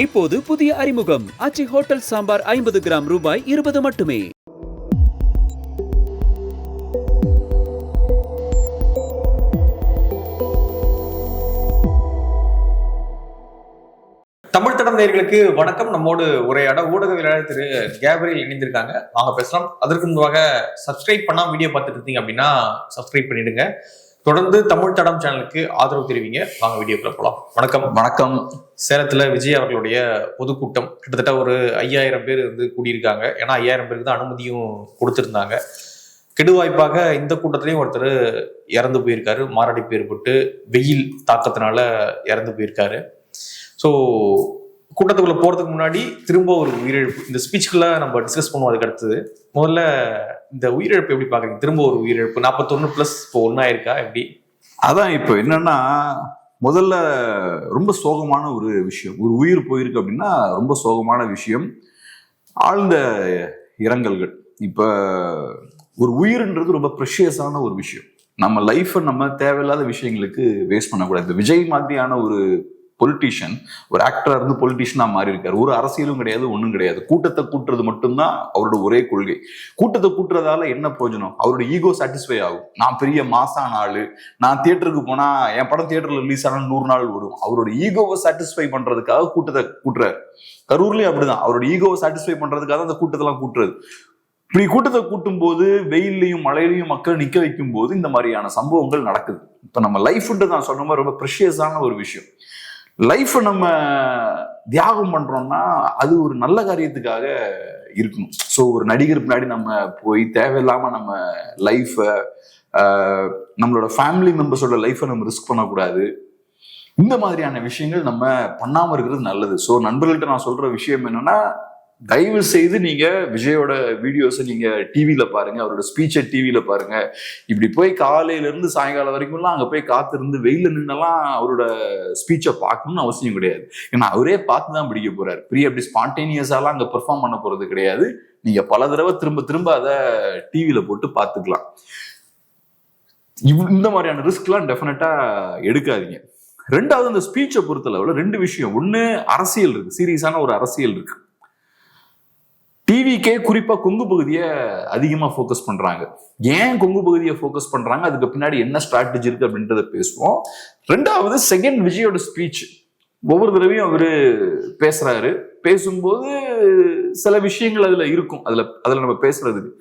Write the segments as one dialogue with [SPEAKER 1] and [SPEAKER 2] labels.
[SPEAKER 1] இப்போது புதிய அறிமுகம் ஆச்சி ஹோட்டல் சாம்பார் 50 கிராம் ரூபாய் 20 மட்டுமே.
[SPEAKER 2] தமிழ் தடம் நேயர்களுக்கு வணக்கம். நம்மோடு உரையாட ஊடகவியலாளர் திரு கேப்ரியல் இணைந்திருக்காங்க. வாங்க பேசலாம். அதற்கு முன்பாக சப்ஸ்கிரைப் பண்ணா வீடியோ பார்த்துட்டு இருந்தீங்க அப்படின்னா சப்ஸ்கிரைப் பண்ணிடுங்க. தொடர்ந்து தமிழ் தடம் சேனலுக்கு ஆதரவு தெரிவிங்க. வாங்க வீடியோக்குள்ள போலாம். வணக்கம்.
[SPEAKER 3] வணக்கம்.
[SPEAKER 2] சேலத்துல விஜய் அவர்களுடைய பொதுக்கூட்டம் கிட்டத்தட்ட ஒரு 5000 பேர் வந்து கூடியிருக்காங்க. ஏன்னா 5000 பேருக்கு தான் அனுமதியும் கொடுத்திருந்தாங்க. கெடுவாய்ப்பாக இந்த கூட்டத்திலையும் ஒருத்தர் இறந்து போயிருக்காரு. மாரடைப்பு ஏற்பட்டு வெயில் தாக்கத்தினால இறந்து போயிருக்காரு. ஸோ கூட்டத்துக்குள்ள போறதுக்கு முன்னாடி திரும்ப ஒரு உயிரிழப்பு, இந்த ஸ்பீச்சுக்குள்ள நம்ம டிஸ்கஸ் பண்ணுவோம். அதுக்கு அடுத்தது முதல்ல இந்த உயிரிழப்பு எப்படி பாக்குறீங்க? திரும்ப ஒரு உயிரிழப்பு 41+ இப்போ ஒன்னாயிருக்கா எப்படி?
[SPEAKER 3] அதான் இப்போ என்னன்னா, முதல்ல ரொம்ப சோகமான ஒரு விஷயம். ஒரு உயிர் போயிருக்கு அப்படின்னா ரொம்ப சோகமான விஷயம், ஆழ்ந்த இரங்கல்கள். இப்ப ஒரு உயிர்ன்றது ரொம்ப ப்ரெஷியஸான ஒரு விஷயம். நம்ம லைஃப்பை நம்ம தேவையில்லாத விஷயங்களுக்கு வேஸ்ட் பண்ணக்கூடாது. விஜய் மாதிரியான ஒரு பொலிட்டீஷியன், ஒரு ஆக்டரா இருந்து பொலிட்டீஷியனா மாறி இருக்காரு. ஒரு அரசியலும் கிடையாது, ஒன்றும் கிடையாது. கூட்டத்தை கூட்டுறது மட்டும்தான் அவரோட ஒரே கொள்கை. கூட்டத்தை கூட்டுறதால என்ன பிரயோஜனம்? அவரோட ஈகோ சாட்டிஸ்ஃபை ஆகும். நான் பெரிய மாசான ஆளு, நான் தியேட்டருக்கு போனா என் படம் தியேட்டர்ல ரிலீஸ் ஆனா 100 நாள் ஓடும். அவரோட ஈகோவை சாட்டிஸ்ஃபை பண்றதுக்காக கூட்டத்தை கூட்டுறாரு. கரூர்லயும் அப்படிதான். அவரோட ஈகோவை சாட்டிஸ்ஃபை பண்றதுக்காக அந்த கூட்டத்தெல்லாம் கூட்டுறது. இப்படி கூட்டத்தை கூட்டும் போது வெயிலையும் மழையிலையும் மக்கள் நிக்க வைக்கும் போது இந்த மாதிரியான சம்பவங்கள் நடக்குது. இப்ப நம்ம லைஃப்ன்றது நான் சொன்ன மாதிரி ரொம்ப ப்ரெஷியஸான ஒரு விஷயம். லைஃப்பை நம்ம தியாகம் பண்றோம்னா அது ஒரு நல்ல காரியத்துக்காக இருக்கணும். ஸோ ஒரு நடிகர் பின்னாடி நம்ம போய் தேவையில்லாம நம்ம லைஃப்பை, நம்மளோட ஃபேமிலி மெம்பர்ஸோட லைஃப்பை நம்ம ரிஸ்க் பண்ணக்கூடாது. இந்த மாதிரியான விஷயங்கள் நம்ம பண்ணாம இருக்கிறது நல்லது. ஸோ நண்பர்கள்ட்ட நான் சொல்ற விஷயம் என்னன்னா, தயவு செய்து நீங்க விஜயோட வீடியோஸை நீங்க டிவியில பாருங்க, அவரோட ஸ்பீச்சை டிவியில பாருங்க. இப்படி போய் காலையில இருந்து சாயங்காலம் வரைக்கும்லாம் அங்க போய் காத்திருந்து வெயில நின்னெல்லாம் அவரோட ஸ்பீச்சை பார்க்கணும்னு அவசியம் கிடையாது. ஏன்னா அவரே பார்த்துதான் பிடிக்க போறாரு. பெரிய அப்படி ஸ்பான்டேனியஸாலாம் அங்க பெர்ஃபார்ம் பண்ண போறது கிடையாது. நீங்க பல தடவை திரும்ப திரும்ப அதை டிவியில போட்டு பார்த்துக்கலாம். இந்த மாதிரியான ரிஸ்க்லாம் டெஃபினட்டா எடுக்காதீங்க. ரெண்டாவது, இந்த ஸ்பீச்சை பொறுத்தளவுல 2 விஷயம். ஒண்ணு, அரசியல் இருக்கு, சீரியஸான ஒரு அரசியல் இருக்கு. டிவிக்கே குறிப்பா கொங்கு பகுதியை அதிகமா ஃபோக்கஸ் பண்றாங்க. ஏன் கொங்கு பகுதியை ஃபோக்கஸ் பண்றாங்க, அதுக்கு பின்னாடி என்ன ஸ்ட்ராட்டஜி இருக்கு அப்படின்றத பேசுவோம். ரெண்டாவது, செகண்ட் விஜயோட ஸ்பீச். ஒவ்வொரு தடவையும் அவரு பேசுறாரு. பேசும்போது சில விஷயங்கள் அதுல இருக்கும். அதுல நம்ம பேசுறதுக்கு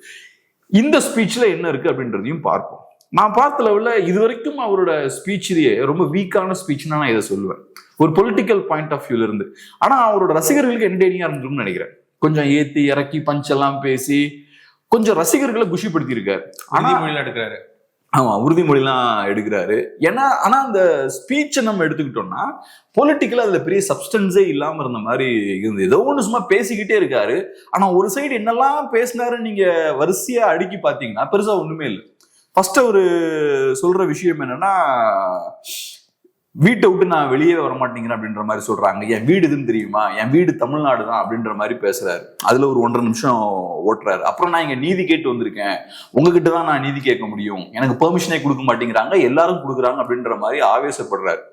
[SPEAKER 3] இந்த ஸ்பீச்ல என்ன இருக்கு அப்படின்றதையும் பார்ப்போம். நான் பார்த்த லெவல்ல இது வரைக்கும் அவரோட ஸ்பீச்லயே ரொம்ப வீக்கான ஸ்பீச்னா நான் இதை சொல்லுவேன், ஒரு பொலிட்டிக்கல் பாயிண்ட் ஆஃப் வியூல இருந்து. ஆனா அவரோட ரசிகர்களுக்கு என்டர்டெய்னிங்கா இருந்துருன்னு நினைக்கிறேன். கொஞ்சம் ஏத்தி இறக்கி பஞ்ச் எல்லாம் பேசி கொஞ்சம் ரசிகர்களை குஷிப்படுத்தி இருக்காரு.
[SPEAKER 2] எடுக்கிறாரு.
[SPEAKER 3] ஆமா, உறுதிமொழிலாம் எடுக்கிறாரு. ஆனா அந்த ஸ்பீச்சை நம்ம எடுத்துக்கிட்டோம்னா பொலிட்டிக்கலா அதுல பெரிய சப்ஸ்டன்ஸே இல்லாம இருந்த மாதிரி இருந்தது. ஏதோ ஒண்ணு சும்மா பேசிக்கிட்டே இருக்காரு. ஆனா ஒரு சைடு என்னெல்லாம் பேசினாருன்னு நீங்க வரிசையா அடுக்கி பாத்தீங்கன்னா பெருசா ஒண்ணுமே இல்லை. ஃபர்ஸ்ட் அவரு சொல்ற விஷயம் என்னன்னா, வீட்டை விட்டு நான் வெளியே வரமாட்டேங்கிறேன் அப்படின்ற மாதிரி சொல்றாங்க. என் வீடு எதுன்னு தெரியுமா, என் வீடு தமிழ்நாடு தான் அப்படின்ற மாதிரி பேசுறாரு. அதுல ஒரு 1.5 நிமிஷம் ஓட்டுறாரு. அப்புறம் நான் இங்க நீதி கேட்டு வந்திருக்கேன், உங்ககிட்ட தான் நான் நீதி கேட்க முடியும், எனக்கு பெர்மிஷனே கொடுக்க மாட்டேங்கிறாங்க, எல்லாரும் கொடுக்குறாங்க அப்படின்ற மாதிரி ஆவேசப்படுறாரு.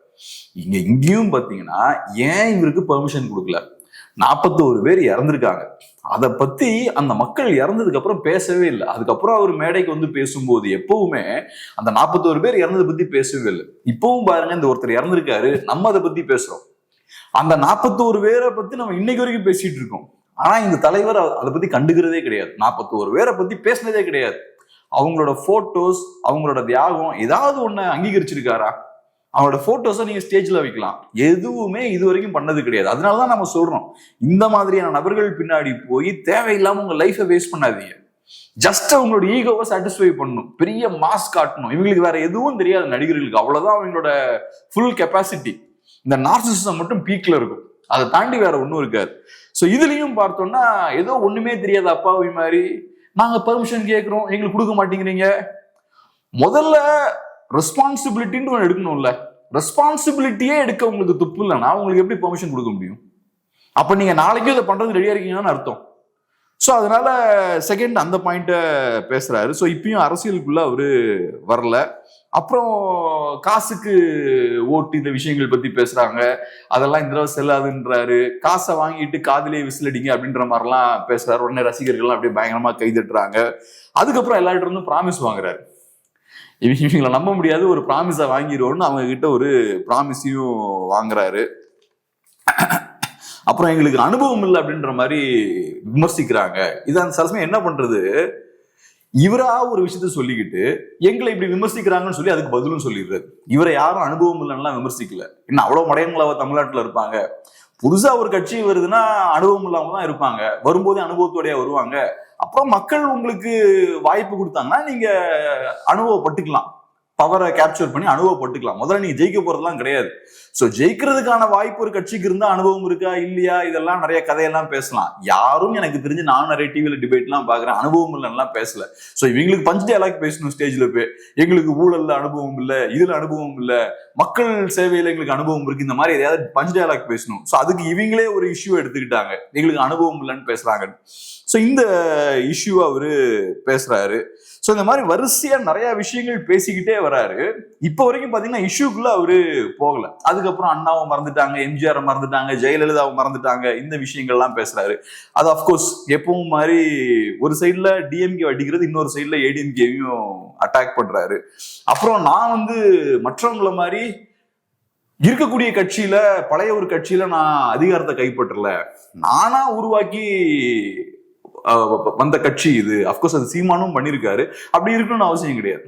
[SPEAKER 3] இங்கேயும் பாத்தீங்கன்னா ஏன் இவருக்கு பெர்மிஷன் கொடுக்கல? 41 பேர் இறந்துருக்காங்க. அதை பத்தி அந்த மக்கள் இறந்ததுக்கு அப்புறம் பேசவே இல்லை. அதுக்கப்புறம் அவர் மேடைக்கு வந்து பேசும்போது எப்பவுமே அந்த 41 பேர் இறந்ததை பத்தி பேசவே இல்லை. இப்பவும் பாருங்க, இந்த ஒருத்தர் இறந்திருக்காரு, நம்ம அதை பத்தி பேசுறோம். அந்த 41 பேரை பத்தி நம்ம இன்னைக்கு வரைக்கும் பேசிட்டு இருக்கோம். ஆனா இந்த தலைவர் அதை பத்தி கண்டுக்கிறதே கிடையாது. 41 பேரை பத்தி பேசினதே கிடையாது. அவங்களோட போட்டோஸ், அவங்களோட தியாகம் ஏதாவது ஒண்ணு அங்கீகரிச்சிருக்காரா? அவரோட போட்டோஸை நீங்க ஸ்டேஜ்ல வைக்கலாம், எதுவுமே இது வரைக்கும் பண்ணது கிடையாது. அதனாலதான் நம்ம சொல்றோம், இந்த மாதிரியான நபர்கள் பின்னாடி போய் தேவையில்லாம உங்க லைஃபை வேஸ்ட் பண்ணாதீங்க. ஜஸ்ட் அவங்களோட ஈகோவை சாட்டிஸ்ஃபை பண்ணணும், பெரிய மாஸ் காட்டணும். இவங்களுக்கு வேற எதுவும் தெரியாது நடிகர்களுக்கு. அவ்வளவுதான் அவங்களோட ஃபுல் கெப்பாசிட்டி. இந்த நார்சிசம் மட்டும் பீக்ல இருக்கும், அதை தாண்டி வேற ஒன்றும் இருக்காது. ஸோ இதுலயும் பார்த்தோம்னா ஏதோ ஒண்ணுமே தெரியாத அப்பாவி மாதிரி நாங்க பெர்மிஷன் கேட்கிறோம், எங்களுக்கு கொடுக்க மாட்டேங்கிறீங்க. முதல்ல ரெஸ்பான்சிபிலிட்டின்னு ஒன்று எடுக்கணும்ல. ரெஸ்பான்சிபிலிட்டியே எடுக்க உங்களுக்கு துப்பு இல்லைன்னா உங்களுக்கு எப்படி பெர்மிஷன் கொடுக்க முடியும்? அப்ப நீங்க நாளைக்கும் இதை பண்றது ரெடியா இருக்கீங்கன்னு அர்த்தம். ஸோ அதனால செகண்ட் அந்த பாயிண்ட்டை பேசுறாரு. ஸோ இப்பயும் அரசியலுக்குள்ள அவரு வரல. அப்புறம் காசுக்கு ஓட்டு இந்த விஷயங்கள் பத்தி பேசுறாங்க, அதெல்லாம் இந்த தடவை செல்லாதுன்றாரு. காசை வாங்கிட்டு காதிலே விசிலடிங்க அப்படின்ற மாதிரிலாம் பேசுறாரு. உடனே ரசிகர்கள்லாம் அப்படியே பயங்கரமா கைதட்டுறாங்க. அதுக்கப்புறம் எல்லார்ட்ட இருந்தும் ப்ராமிஸ் வாங்குறாரு. இவங்களை நம்ப முடியாது, ஒரு ப்ராமிஸை வாங்கிடுவோம்னு அவங்க கிட்ட ஒரு ப்ராமிஸையும் வாங்குறாரு. அப்புறம் எங்களுக்கு அனுபவம் இல்லை அப்படின்ற மாதிரி விமர்சிக்கிறாங்க. இதான் சில சமயம் என்ன பண்றது, இவரா ஒரு விஷயத்த சொல்லிக்கிட்டு எங்களை இப்படி விமர்சிக்கிறாங்கன்னு சொல்லி அதுக்கு பதிலும் சொல்லிடுறாரு. இவரை யாரும் அனுபவம் இல்லைன்னா விமர்சிக்கல. இன்னும் அவ்வளவு மடையங்களாவ தமிழ்நாட்டுல இருப்பாங்க. புதுசா ஒரு கட்சி வருதுன்னா அனுபவம் இல்லாம தான் இருப்பாங்க, வரும்போதே அனுபவத்தோடய வருவாங்க. அப்புறம் மக்கள் உங்களுக்கு வாய்ப்பு கொடுத்தாங்கன்னா நீங்க அனுபவப்பட்டுக்கலாம், பவரை கேப்சர் பண்ணி அனுபவப்பட்டுக்கலாம். முதல்ல நீங்க ஜெயிக்க போறதெல்லாம் கிடையாது. சோ ஜெயிக்கிறதுக்கான வாய்ப்பு ஒரு கட்சிக்கு இருந்தா அனுபவம் இருக்கா இல்லையா இதெல்லாம் நிறைய கதையெல்லாம் பேசலாம். யாரும் எனக்கு தெரிஞ்சு நான் நிறைய டிவியில டிபேட் எல்லாம் பாக்குறேன், அனுபவம் இல்லைன்னா பேசல. சோ இவங்களுக்கு பஞ்சு டயலாக் பேசணும் ஸ்டேஜ்ல போய், எங்களுக்கு ஊழல்ல அனுபவம் இல்ல, இதுல அனுபவம் இல்ல, மக்கள் சேவையில எங்களுக்கு அனுபவம் இருக்கு, இந்த மாதிரி எதையாவது பஞ்சு டயலாக் பேசணும். சோ அதுக்கு இவங்களே ஒரு இஷ்யூ எடுத்துக்கிட்டாங்க, எங்களுக்கு அனுபவம் இல்லைன்னு பேசுறாங்க. சோ இந்த இஷ்யூ அவரு பேசுறாரு. சோ இந்த மாதிரி வரிசையா நிறைய விஷயங்கள் பேசிக்கிட்டே வராரு. இப்ப வரைக்கும் பாத்தீங்கன்னா இஷ்யூக்குள்ள அவரு போகல. அதுக்கப்புறம் அண்ணாவை மறந்துட்டாங்க, எம்ஜிஆரை மறந்துட்டாங்க, ஜெயலலிதாவை மறந்துட்டாங்க, இந்த விஷயங்கள்லாம் பேசுறாரு. அது அப்கோர்ஸ் எப்பவும் மாதிரி ஒரு சைட்ல டிஎம்கே அடிக்கிறது, இன்னொரு சைட்ல ஏடிஎம்கேவையும் அட்டாக் பண்றாரு. அப்புறம் நான் மற்றவங்கள மாதிரி இருக்கக்கூடிய கட்சியில, பழைய ஒரு கட்சியில நான் அதிகாரத்தை கைப்பற்றல, நானா உருவாக்கி வந்த கட்சி இது. அப்கோர்ஸ் அது சீமானும் பண்ணிருக்காரு. அப்படி இருக்கணும்னு அவசியம் கிடையாது.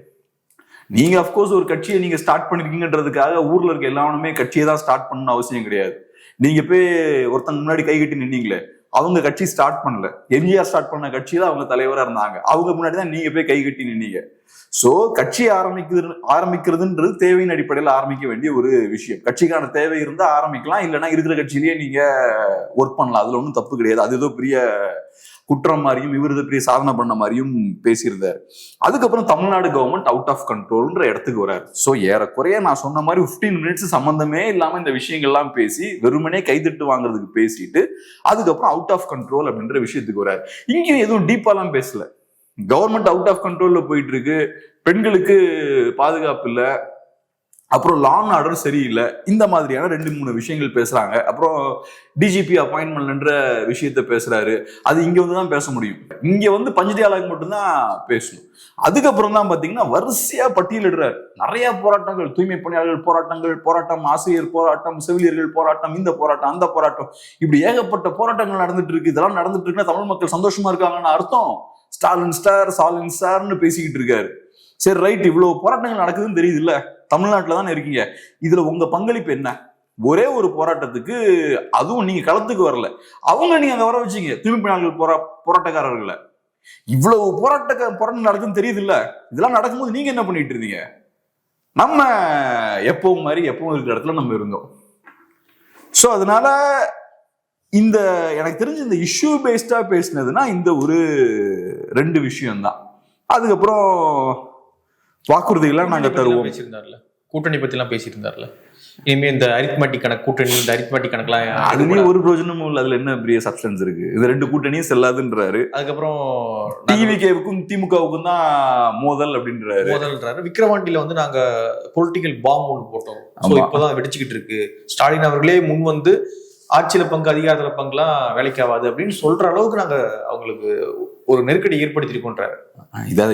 [SPEAKER 3] நீங்க அப்கோர்ஸ் ஒரு கட்சியை நீங்க ஸ்டார்ட் பண்ணிருக்கீங்கன்றதுக்காக ஊர்ல இருக்க எல்லாருமே கட்சியை தான் ஸ்டார்ட் பண்ணணும்னு அவசியம் கிடையாது. நீங்க போய் ஒருத்தங்க முன்னாடி கை கட்டி நின்னீங்களே, அவங்க கட்சி ஸ்டார்ட் பண்ணல, எம்ஜிஆர் ஸ்டார்ட் பண்ண கட்சியில அவங்க தலைவரா இருந்தாங்க, அவங்க முன்னாடி தான் நீங்க போய் கை கட்டி நின்னீங்க. சோ கட்சி ஆரம்பிக்கிறதுன்றது தேவையின் அடிப்படையில் ஆரம்பிக்க வேண்டிய ஒரு விஷயம். கட்சிக்கான தேவை இருந்தா ஆரம்பிக்கலாம், இல்லைன்னா இருக்கிற கட்சியிலேயே நீங்க ஒர்க் பண்ணலாம், அதுல ஒன்றும் தப்பு கிடையாது. அது ஏதோ பெரிய குற்றம் மாதிரியும் இவரது பெரிய சாதனை பண்ண மாதிரியும் பேசியிருந்தார். அதுக்கப்புறம் தமிழ்நாடு கவர்மெண்ட் அவுட் ஆஃப் கண்ட்ரோல்ன்ற இடத்துக்கு வராரு. சோ ஏறக்குறைய நான் சொன்ன மாதிரி 15 மினிட்ஸ் சம்பந்தமே இல்லாம இந்த விஷயங்கள்லாம் பேசி வெறுமனே கைதட்டு வாங்குறதுக்கு பேசிட்டு அதுக்கப்புறம் அவுட் ஆஃப் கண்ட்ரோல் அப்படின்ற விஷயத்துக்கு வராரு. இங்கேயும் எதுவும் டீப்பாலாம் பேசல. கவர்மெண்ட் அவுட் ஆஃப் கண்ட்ரோல்ல போயிட்டு இருக்கு, பெண்களுக்கு பாதுகாப்பு இல்லை, அப்புறம் லா அண்ட் ஆர்டர் சரியில்லை, இந்த மாதிரியான 2-3 விஷயங்கள் பேசுறாங்க. அப்புறம் டிஜிபி அப்பாயின்மெண்ட்ன்ற விஷயத்த பேசுறாரு. அது இங்க தான் பேச முடியும். இங்க பஞ்சு டயலாக் மட்டும்தான் பேசணும். அதுக்கப்புறம் தான் பாத்தீங்கன்னா வரிசையா பட்டியலிடுறாரு. நிறைய போராட்டங்கள், தூய்மை பணியாளர்கள் போராட்டம், ஆசிரியர் போராட்டம், செவிலியர்கள் போராட்டம், இந்த போராட்டம், அந்த போராட்டம், இப்படி ஏகப்பட்ட போராட்டங்கள் நடந்துட்டு இருக்கு. இதெல்லாம் நடந்துட்டு இருக்குன்னா தமிழ் மக்கள் சந்தோஷமா இருக்காங்கன்னு அர்த்தம். ஸ்டாலின் ஸ்டார், சாலின் ஸ்டார்னு பேசிக்கிட்டு இருக்காரு. சரி ரைட், இவ்வளவு போராட்டங்கள் நடக்குதுன்னு தெரியுது இல்ல, தமிழ்நாட்டுல தானே இருக்கீங்க, இதுல உங்க பங்களிப்பு என்ன? ஒரே ஒரு போராட்டத்துக்கு, அதுவும் நீங்க களத்துக்கு வரல, அவங்க நீங்க அங்க வர வச்சீங்க தூய்மை பணியாளர்கள் போராட்டக்காரர்களை. இவ்வளவு போராட்டம் நடக்குதுன்னு தெரியுது இல்ல, இதெல்லாம் நடக்கும்போது நீங்க என்ன பண்ணிட்டு இருந்தீங்க? நம்ம எப்பவும் மாதிரி எப்பவும் இருக்கிற இடத்துல நம்ம இருந்தோம். சோ அதனால இந்த எனக்கு தெரிஞ்ச இந்த இஷ்யூ பேஸ்டா பேசினதுன்னா இந்த ஒரு 2 விஷயம்தான். அதுக்கப்புறம் வாக்குறுதிகள்லாம் நாங்க தருவோம்
[SPEAKER 2] பேசியிருந்தார்ல, கூட்டணி பத்தி எல்லாம் பேசியிருந்தார்ல, இனிமே இந்த அரித்மெட்டிக் கணக்கு கூட்டணி, இந்த அரித்மெட்டிக் கணக்கெல்லாம்
[SPEAKER 3] அதுலயும் ஒரு பிரோஜனமும் இல்லை, அதுல என்ன பெரிய சப்ஸ்டன்ஸ் இருக்கு? இந்த 2 கூட்டணியும் செல்லாதுன்றாரு.
[SPEAKER 2] அதுக்கப்புறம்
[SPEAKER 3] டிவிகேவுக்கும் திமுகவுக்கும் தான் மோதல் அப்படின்றாரு.
[SPEAKER 2] விக்கிரவாண்டியில நாங்க பொலிட்டிக்கல் பாம்பு ஒன்று போட்டோம், இப்பதான் வெடிச்சுக்கிட்டு இருக்கு, ஸ்டாலின் அவர்களே முன் வந்து ஆட்சியில பங்கு அதிகாரத்துல பங்குலாம் வேலைக்கு ஆகாது அப்படின்னு சொல்ற அளவுக்கு நாங்க அவங்களுக்கு ஒரு நெருக்கடி ஏற்படுத்திருக்கோன்றாரு.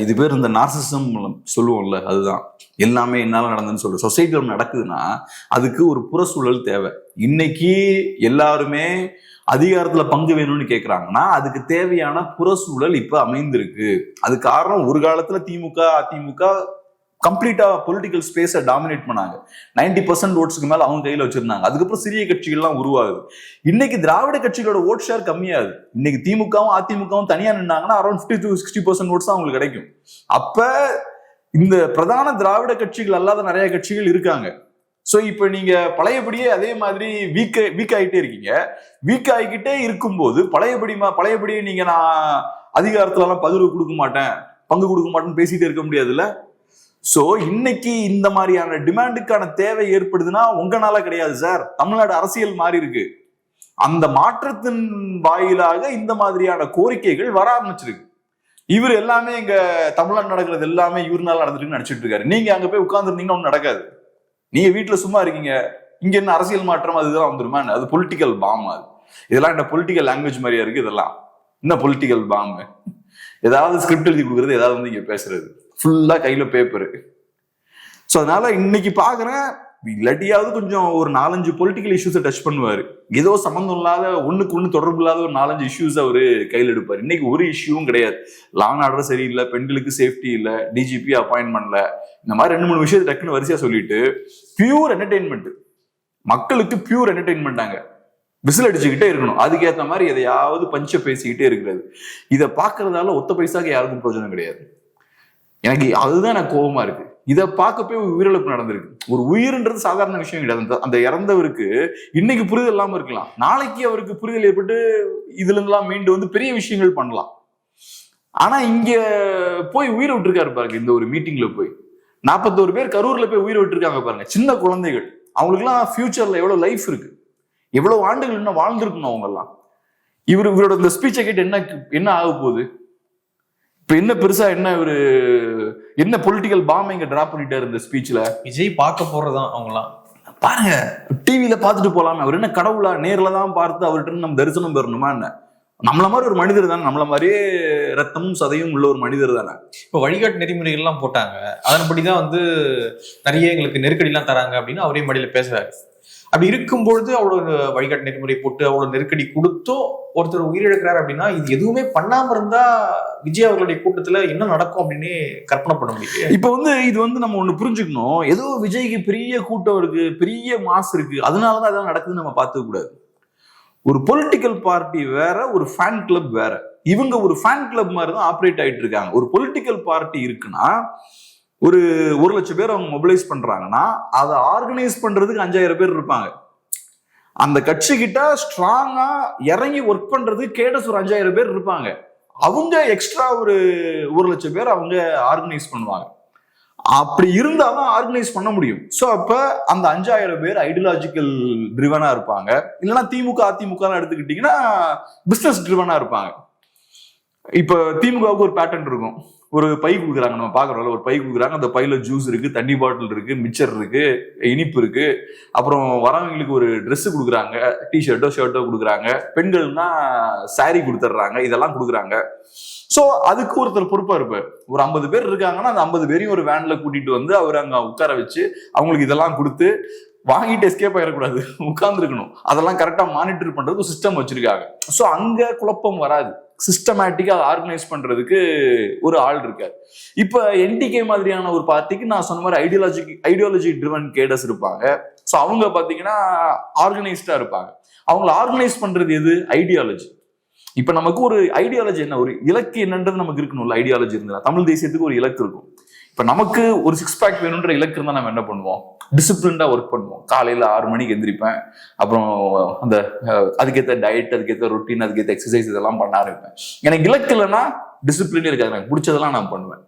[SPEAKER 3] இது பேர் இந்த நார்சிசம் சொல்லுவோம்ல, அதுதான். எல்லாமே என்னால நடந்ததுன்னு சொல்ற சொசைட்டில நடக்குதுன்னா அதுக்கு ஒரு புறச்சூழல் தேவை. இன்னைக்கு எல்லாருமே அதிகாரத்துல பங்கு வேணும்னு கேட்கறாங்கன்னா அதுக்கு தேவையான புறச்சூழல் இப்ப அமைந்திருக்கு. அது காரணம், ஒரு காலத்துல திமுக அதிமுக கம்ப்ளீட்டா பொலிட்டிக்கல் ஸ்பேஸை டாமினேட் பண்ணாங்க. 90% ஓட்ஸுக்கு மேல அவங்க கையில வச்சிருந்தாங்க. அதுக்கப்புறம் சிறிய கட்சிகள்லாம் உருவாகுது. இன்னைக்கு திராவிட கட்சிகளோட ஓட் ஷேர் கம்மியாகுது. இன்னைக்கு திமுகவும் அதிமுகவும் தனியா நின்னாங்கன்னா அரௌண்ட் 50 to 60% ஓட்ஸ் தான் அவங்களுக்கு கிடைக்கும். அப்ப இந்த பிரதான திராவிட கட்சிகள் அல்லாத நிறைய கட்சிகள் இருக்காங்க. சோ இப்ப நீங்க பழையபடியே அதே மாதிரி வீக் ஆகிட்டே இருக்கீங்க. வீக் ஆகிக்கிட்டே இருக்கும்போது பழையபடியே நீங்க நான் அதிகாரத்துல எல்லாம் பங்கு கொடுக்க மாட்டேன்னு பேசிட்டே இருக்க முடியாதுல்ல. சோ இன்னைக்கு இந்த மாதிரியான டிமாண்டுக்கான தேவை ஏற்படுதுன்னா உங்களால கிடையாது சார். தமிழ்நாடு அரசியல் மாறி இருக்கு. அந்த மாற்றத்தின் வாயிலாக இந்த மாதிரியான கோரிக்கைகள் வர ஆரம்பிச்சிருக்கு. இவர் எல்லாமே இங்க தமிழ்நாடு நடக்கிறது எல்லாமே இவருனால நடந்துட்டுன்னு நினைச்சிட்டு இருக்காரு. நீங்க அங்க போய் உட்கார்ந்துருந்தீங்கன்னா ஒன்றும் நடக்காது. நீங்க வீட்டுல சும்மா இருக்கீங்க, இங்க என்ன அரசியல் மாற்றம் அதுதான் வந்துருமா? அது பொலிட்டிக்கல் பாம். அது இதெல்லாம் என்ன பொலிட்டிக்கல் லாங்குவேஜ் மாதிரியா இருக்கு? இதெல்லாம் என்ன பொலிட்டிக்கல் பாம்? ஏதாவது ஸ்கிரிப்ட் எழுதி கொடுக்குறது, ஏதாவது வந்து இங்க பேசுறது, ஃபுல்லா கையில பேப்பரு. ஸோ அதனால இன்னைக்கு பாக்குறேன், இல்லாட்டியாவது கொஞ்சம் ஒரு 4-5 பொலிட்டிக்கல் இஷ்யூஸை டச் பண்ணுவாரு. ஏதோ சம்மந்தம் இல்லாத, ஒண்ணுக்கு ஒண்ணு தொடர்பு இல்லாத ஒரு 4-5 இஷ்யூஸ் அவரு கையில் எடுப்பாரு. இன்னைக்கு ஒரு இஷ்யூவும் கிடையாது. லா அண்ட் ஆர்டர் சரியில்லை, பெண்களுக்கு சேஃப்டி இல்லை, டிஜிபி அப்பாயின்ட் பண்ணல, இந்த மாதிரி 2-3 விஷயத்தை டக்குன்னு வரிசையா சொல்லிட்டு பியூர் என்டர்டெயின்மெண்ட், மக்களுக்கு பியூர் என்டர்டெயின்மெண்டாங்க, விசில் அடிச்சுக்கிட்டே இருக்கணும், அதுக்கேற்ற மாதிரி எதையாவது பஞ்ச பேசிக்கிட்டே இருக்கிறது. இதை பாக்குறதால ஒத்த பைசாக்கு யாருக்கும் பிரயோஜனம் கிடையாது. எனக்கு அதுதான் எனக்கு கோபமா இருக்கு. இதை பார்க்க போய் ஒரு உயிரிழப்பு நடந்திருக்கு. ஒரு உயிர்ன்றது சாதாரண விஷயம் கிடையாது. அந்த இறந்தவருக்கு இன்னைக்கு புரிதல் இல்லாம இருக்கலாம், நாளைக்கு அவருக்கு புரிதல் ஏற்பட்டு இதுல இருந்தெல்லாம் மீண்டு வந்து பெரிய விஷயங்கள் பண்ணலாம். ஆனா இங்க போய் உயிரை விட்டுருக்காரு பாருங்க. இந்த ஒரு மீட்டிங்ல போய் 41 பேர் கரூர்ல போய் உயிரை விட்டுருக்காங்க பாருங்க. சின்ன குழந்தைகள், அவங்களுக்கு எல்லாம் ஃபியூச்சர்ல எவ்வளவு லைஃப் இருக்கு, எவ்வளவு ஆண்டுகள் இன்னும் வாழ்ந்திருக்கணும் அவங்க எல்லாம். இவரோட இந்த ஸ்பீச்சை கேட்டு என்ன ஆக போகுது? இப்ப என்ன பெருசா என்ன பொலிட்டிக்கல் பாம் இங்க டிராப் பண்ணிட்டாரு இந்த ஸ்பீச்ல?
[SPEAKER 2] விஜய் பார்க்க போறதுதான் அவங்கலாம்.
[SPEAKER 3] பாருங்க, டிவியில பாத்துட்டு போலாமே. அவர் என்ன கடவுளா? நேர்ல தான் பார்த்து அவர்கிட்ட நம்ம தரிசனம் பெறணுமா என்ன? நம்மள மாதிரி ஒரு மனிதர் தானே, நம்மள மாதிரியே ரத்தமும் சதையும் உள்ள ஒரு மனிதர் தானே.
[SPEAKER 2] இப்போ வழிகாட்டு நெறிமுறைகள் எல்லாம் போட்டாங்க, அதன்படிதான் வந்து நிறைய எங்களுக்கு நெருக்கடி எல்லாம் தராங்க அப்படின்னு அவரே மடியில பேசுறாரு. அப்படி இருக்கும்பொழுது அவ்வளவு வழிகாட்டு நெறிமுறை போட்டு அவ்வளவு நெருக்கடி கொடுத்தோம் ஒருத்தர் உயிரிழக்கிறார் அப்படின்னா, இது எதுவுமே பண்ணாம இருந்தா விஜய் அவர்களுடைய கூட்டத்துல என்ன நடக்கும் அப்படின்னு கற்பனை பண்ண முடியும்.
[SPEAKER 3] இப்ப வந்து இது வந்து நம்ம ஒண்ணு புரிஞ்சுக்கணும், ஏதோ விஜய்க்கு பெரிய கூட்டம் இருக்கு, பெரிய மாஸ் இருக்கு, அதனாலதான் அதெல்லாம் நடக்குதுன்னு நம்ம பார்த்துக்க கூடாது. ஒரு பொலிட்டிக்கல் பார்ட்டி வேற, ஒரு ஃபேன் கிளப் வேற. இவங்க ஒரு ஃபேன் கிளப் மாதிரி தான் ஆப்ரேட் ஆயிட்டு இருக்காங்க. ஒரு பொலிட்டிக்கல் பார்ட்டி இருக்குன்னா, ஒரு 1 லட்சம் பேர் அவங்க மொபிலைஸ் பண்றாங்கன்னா, அதை ஆர்கனைஸ் பண்றதுக்கு 5000 பேர் இருப்பாங்க. அந்த கட்சி கிட்ட ஸ்ட்ராங்கா இறங்கி ஒர்க் பண்றது கேடஸ் ஒரு 5000 பேர் இருப்பாங்க. அவங்க எக்ஸ்ட்ரா ஒரு 1 லட்சம் பேர் அவங்க ஆர்கனைஸ் பண்ணுவாங்க. அப்படி இருந்தாதான் ஆர்கனைஸ் பண்ண முடியும். சோ அப்ப அந்த 5000 பேர் ஐடியாலஜிக்கல் ட்ரிவனா இருப்பாங்க. இல்லைன்னா திமுக அதிமுக எடுத்துக்கிட்டீங்கன்னா பிசினஸ் ட்ரிவனா இருப்பாங்க. இப்ப திமுகவுக்கு ஒரு பேட்டர்ன் இருக்கும். ஒரு பை கொடுக்குறாங்க, நம்ம பாக்குறோம்ல, ஒரு பை கொடுக்குறாங்க. அந்த பையில ஜூஸ் இருக்கு, தண்ணி பாட்டில் இருக்கு, மிக்சர் இருக்கு, இனிப்பு இருக்கு, அப்புறம் வரவங்களுக்கு ஒரு ட்ரெஸ் கொடுக்குறாங்க, டிஷர்ட்டோ ஷர்ட்டோ கொடுக்குறாங்க, பெண்கள்னா சாரி கொடுத்துட்றாங்க, இதெல்லாம் கொடுக்குறாங்க. சோ அதுக்கு ஒருத்தர் பொறுப்பா இருப்பார். ஒரு 50 பேர் இருக்காங்கன்னா அந்த 50 பேரையும் ஒரு வேன்ல கூட்டிட்டு வந்து அவர் அங்க உட்கார வச்சு அவங்களுக்கு இதெல்லாம் கொடுத்து வாங்கிட்டு எஸ்கேப் ஆயிடக்கூடாது, உட்கார்ந்துருக்கணும். அதெல்லாம் கரெக்டா மானிட்டர் பண்றதுக்கு ஒரு சிஸ்டம் வச்சிருக்காங்க. சோ அங்க குழப்பம் வராது. சிஸ்டமேட்டிக்கா ஆர்கனைஸ் பண்றதுக்கு ஒரு ஆள் இருக்காரு. இப்ப என்டிகே மாதிரியான ஒரு பார்ட்டிக்கு நான் சொன்ன மாதிரி ஐடியாலஜி ட்ரிவன் கேடர்ஸ் இருப்பாங்க. சோ அவங்க பாத்தீங்கன்னா ஆர்கனைஸ்டா இருப்பாங்க. அவங்களை ஆர்கனைஸ் பண்றது எது? ஐடியாலஜி. இப்ப நமக்கு ஒரு ஐடியாலஜி என்ன, ஒரு இலக்கு என்னன்றது நமக்கு இருக்கணும்ல. ஐடியாலஜி இருந்தா தமிழ் தேசியத்துக்கு ஒரு இலக்கு இருக்கும். இப்ப நமக்கு ஒரு 6 பேக் வேணும்ன்ற இலக்கு இருந்தா நம்ம என்ன பண்ணுவோம்? டிசிப்ளின்டா ஒர்க் பண்ணுவோம். காலையில 6 மணிக்கு எந்திரிப்பேன், அப்புறம் அந்த அதுக்கேற்ற டயட், அதுக்கேற்ற ரொட்டீன், அதுக்கேற்ற எக்ஸசைஸ் இதெல்லாம் பண்ண ஆரம்பிப்பேன். எனக்கு இலக்கு இல்லைன்னா டிசிப்ளினே இருக்காது, எனக்கு பிடிச்சதெல்லாம் நான் பண்ணுவேன்.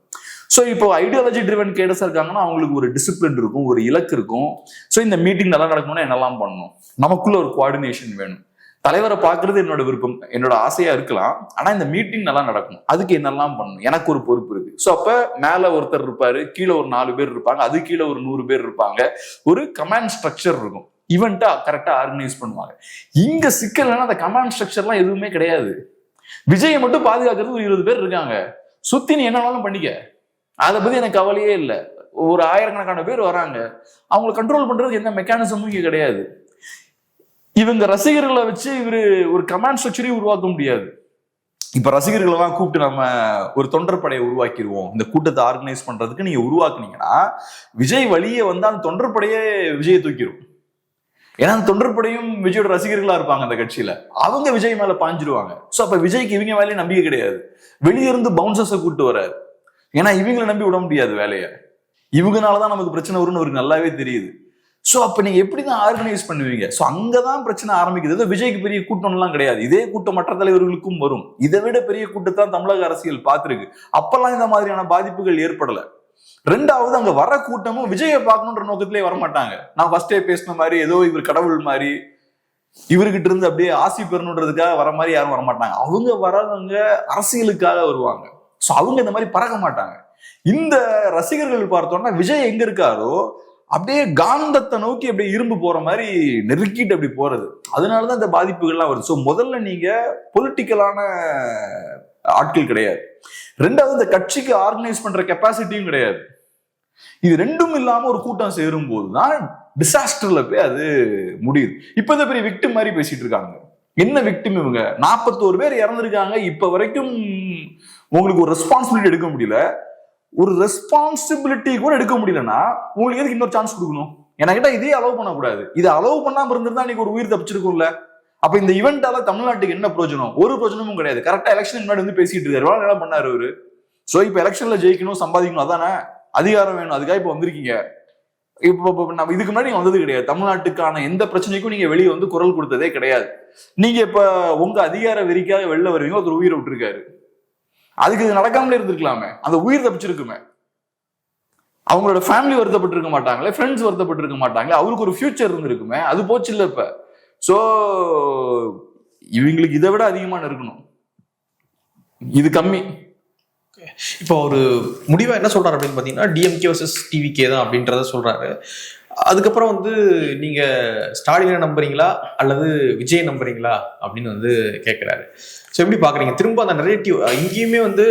[SPEAKER 3] ஸோ இப்போ ஐடியாலஜி ட்ரிவன் கேடர்ஸா இருக்காங்கன்னா அவங்களுக்கு ஒரு டிசிப்ளின் இருக்கும், ஒரு இலக்கு இருக்கும். ஸோ இந்த மீட்டிங் நல்லா நடக்கணும்னா என்னெல்லாம் பண்ணணும்? நமக்குள்ள ஒரு கோஆர்டினேஷன் வேணும். தலைவரை பார்க்கறது என்னோட விருப்பம், என்னோட ஆசையா இருக்கலாம். ஆனா இந்த மீட்டிங் நல்லா நடக்கணும், அதுக்கு என்னெல்லாம் பண்ணணும், எனக்கு ஒரு பொறுப்பு இருக்கு. ஸோ அப்ப மேல ஒருத்தர் இருப்பாரு, கீழே ஒரு 4 பேர் இருப்பாங்க, அது கீழே ஒரு 100 பேர் இருப்பாங்க. ஒரு கமாண்ட் ஸ்ட்ரக்சர் இருக்கும். ஈவெண்ட்டா கரெக்டா ஆர்கனைஸ் பண்ணுவாங்க. இங்க சிக்கல்னா அந்த கமாண்ட் ஸ்ட்ரக்சர்லாம் எதுவுமே கிடையாது. விஜயை மட்டும் பாதுகாக்கிறது ஒரு 20 பேர் இருக்காங்க. சுத்தி நீ என்னன்னாலும் பண்ணிக்க, அதை பத்தி எனக்கு கவலையே இல்லை. ஒரு 1000கணக்கான பேர் வராங்க, அவங்களை கண்ட்ரோல் பண்றதுக்கு எந்த மெக்கானிசமும் இங்க கிடையாது. இவங்க ரசிகர்களை வச்சு இவரு ஒரு கமாண்ட் ஸ்ட்ரக்சரையும் உருவாக்க முடியாது. இப்ப ரசிகர்கள் எல்லாம் கூப்பிட்டு நம்ம ஒரு தொண்டர் படையை உருவாக்கிடுவோம், இந்த கூட்டத்தை ஆர்கனைஸ் பண்றதுக்கு நீங்க உருவாக்குனீங்கன்னா விஜய் வழியே வந்து அந்த தொண்டர் படையே விஜயை தூக்கிடும். ஏன்னா அந்த தொண்டர் படையும் விஜயோட ரசிகர்களா இருப்பாங்க அந்த கட்சியில, அவங்க விஜய் மேல பாஞ்சிருவாங்க. சோ அப்ப விஜய்க்கு இவங்க வேலையை நம்பிக்கை கிடையாது. வெளியிருந்து பவுன்சர்ஸை கூப்பிட்டு வராரு, ஏன்னா இவங்களை நம்பி விட முடியாது வேலையை. இவங்கனாலதான் நமக்கு பிரச்சனை வரும்னு அவருக்கு நல்லாவே தெரியுது. சோ அப்ப நீங்க எப்படிதான் ஆர்கனைஸ் பண்ணுவீங்க? சோ அங்கதான் பிரச்சனை ஆரம்பிக்குது. விஜய்க்கு பெரிய கூட்டம் எல்லாம் கிடையாது, இதே கூட்டம் மற்ற தலைவர்களுக்கும் வரும். இதை விட பெரிய கூட்டத்தான் தமிழக அரசியல் பார்த்திருக்கு. அப்பெல்லாம் இந்த மாதிரியான பாதிப்புகள் ஏற்படல. 2வது, அங்க வர கூட்டமும் விஜயை பார்க்கணுன்ற நோக்கத்திலே வரமாட்டாங்க. நான் ஃபர்ஸ்டே பேசின மாதிரி ஏதோ இவர் கடவுள் மாதிரி இவர்கிட்ட இருந்து அப்படியே ஆசி பெறணுன்றதுக்காக வர மாதிரி யாரும் வரமாட்டாங்க. அவங்க வரவங்க அரசியலுக்காக வருவாங்க. ஸோ அவங்க இந்த மாதிரி பறக்க மாட்டாங்க. இந்த ரசிகர்கள் பார்த்தோம்னா விஜய் எங்க இருக்காரோ அப்படியே காந்தத்தை நோக்கி அப்படியே இரும்பு போற மாதிரி நெருக்கிட்டு அப்படி போறது. அதனாலதான் இந்த பாதிப்புகள்லாம் வருது. ஸோ முதல்ல நீங்க பொலிட்டிக்கலான ஆட்கள் கிடையாது. ரெண்டாவது இந்த கட்சிக்கு ஆர்கனைஸ் பண்ற கெப்பாசிட்டியும் கிடையாது. இது ரெண்டும் இல்லாம ஒரு கூட்டம் சேரும் போதுதான் டிசாஸ்டர்ல போய் அது முடியுது. இப்ப இந்த பெரிய விக்டிம் மாதிரி பேசிட்டு இருக்காங்க. என்ன விக்டிம் இவங்க? 41 பேர் இறந்துருக்காங்க. இப்ப வரைக்கும் உங்களுக்கு ஒரு ரெஸ்பான்சிபிலிட்டி எடுக்க முடியல. ஒரு ரெஸ்பான்சிபிலிட்டி கூட எடுக்க முடியலன்னா உங்களுக்கு எதுக்கு இன்னொரு சான்ஸ் கொடுக்கணும்? என்கிட்ட இதே அலோவ் பண்ணக்கூடாது. இதை அலோவ் பண்ணாம இருந்திருந்தா நீங்க ஒரு உயிர் தப்பிச்சிருக்கும்ல. அப்ப இந்த ஈவெண்டால தமிழ்நாட்டுக்கு என்ன பிரயோஜனம்? ஒரு பிரயோஜனமும் கிடையாது. கரெக்டா எலெக்ஷன் முன்னாடி வந்து பேசிட்டு இருக்காரு. எவ்வளவு நேரம் பண்ணாரு அவரு? சோ இப்ப எலெக்ஷன்ல ஜெயிக்கணும், சம்பாதிக்கணும், அதானே அதிகாரம் வேணும். அதுக்காக இப்ப வந்திருக்கீங்க. இப்ப நம்ம இதுக்கு முன்னாடி நீங்க வந்தது கிடையாது. தமிழ்நாட்டுக்கான எந்த பிரச்சனைக்கும் நீங்க வெளியே வந்து குரல் கொடுத்ததே கிடையாது. நீங்க இப்ப உங்க அதிகார வெறிக்காக வெளில வருவீங்க. ஒருத்தர் உயிரை விட்டுருக்காரு. அதுக்கு இது நடக்காமலே இருந்திருக்கலாமே, அந்த உயிர் தப்பிச்சிருக்குமே. அவங்களோட ஃபேமிலி வருத்தப்பட்டிருக்க மாட்டாங்களே, ஃப்ரெண்ட்ஸ் வருத்தப்பட்டிருக்க மாட்டாங்களே, அவருக்கு ஒரு ஃபியூச்சர் இருந்திருக்குமே. அது போச்சு இல்ல இப்ப. சோ இவங்களுக்கு இதை விட அதிகமான இருக்கணும். இது கம்மி.
[SPEAKER 2] இப்போ ஒரு முடிவா என்ன சொல்றாரு அப்படின்னு பாத்தீங்கன்னா டிஎம்கே வர்சஸ் டிவிகே தான் அப்படின்றத சொல்றாரு. அதுக்கப்புறம் வந்து நீங்க ஸ்டாலினை நம்புறீங்களா அல்லது விஜய் நம்புறீங்களா அப்படின்னு வந்து கேட்கிறாரு. ஸோ எப்படி பாக்குறீங்க? திரும்ப அந்த நரேட்டிவ் இங்கேயுமே வந்து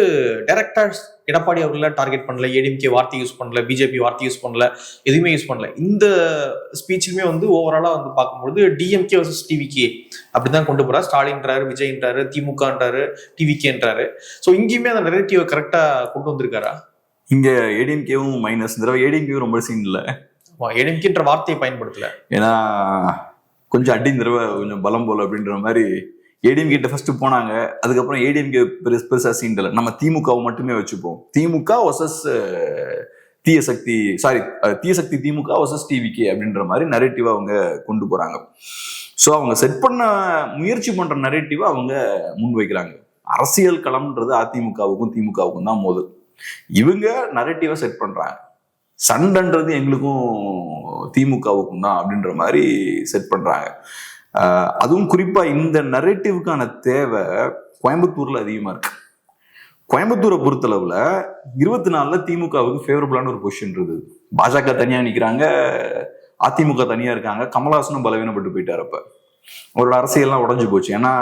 [SPEAKER 2] டைரக்டா எடப்பாடி அவர்களை டார்கெட் பண்ணல, ஏடிஎம்கே வார்த்தை யூஸ் பண்ணல, பிஜேபி வார்த்தை யூஸ் பண்ணல, எதுவுமே யூஸ் பண்ணல. இந்த ஸ்பீச்சிலுமே வந்து ஓவராலா வந்து பார்க்கும்போது டிஎம்கே வர்சஸ் டிவிகே அப்படிதான் கொண்டு போறாரு. ஸ்டாலின்றாரு, விஜய்ன்றாரு, திமுகன்றாரு, டிவிகேன்றாரு. ஸோ இங்கேயுமே அந்த நரேட்டிவ் கரெக்டா கொண்டு வந்திருக்காரா?
[SPEAKER 3] இங்க ஏடிஎம்கேவும் மைனஸ். இந்த தடவை ஏடிஎம்கேவும் ரொம்ப சீன் இல்லை.
[SPEAKER 2] ஏடிஎம்கேன்ற வார்த்தையை பயன்படுத்தல.
[SPEAKER 3] ஏன்னா கொஞ்சம் அடி இந்த தடவை கொஞ்சம் பலம் போல அப்படின்ற மாதிரி ஏடிஎம் கிட்ட ஃபர்ஸ்ட் போனாங்க. அதுக்கப்புறம் ஏடிஎம்கே பெருசா சீன் இல்லை. நம்ம திமுகவை மட்டுமே வச்சுப்போம். திமுக வர்சஸ் தீயசக்தி, தீயசக்தி திமுக வர்சஸ் டிவிகே அப்படின்ற மாதிரி நரேட்டிவா அவங்க கொண்டு போறாங்க. ஸோ அவங்க செட் பண்ண முயற்சி பண்ற நரேட்டிவா அவங்க முன்வைக்கிறாங்க. அரசியல் களம்ன்றது அதிமுகவுக்கும் திமுகவுக்கும் தான் மோதல். இவங்க நரேட்டிவா செட் பண்றாங்க. சண்டைன்றது எங்களுக்கும் திமுகவுக்கும் தான் அப்படின்ற மாதிரி செட் பண்றாங்க. அதுவும் குறிப்பா இந்த நரேட்டிவுக்கான தேவை கோயம்புத்தூர்ல அதிகமா இருக்கு. கோயம்புத்தூரை பொறுத்தளவுல 24ல திமுகவுக்கு ஃபேவரபிளான ஒரு பொசிஷன் இருக்குது. பாஜக தனியா நிக்கிறாங்க, அதிமுக தனியா இருக்காங்க. கமலஹாசனும் பலவீனப்பட்டு போயிட்டாரு. அப்ப அவரோட அரசியல்லாம் உடஞ்சு போச்சு. ஏன்னா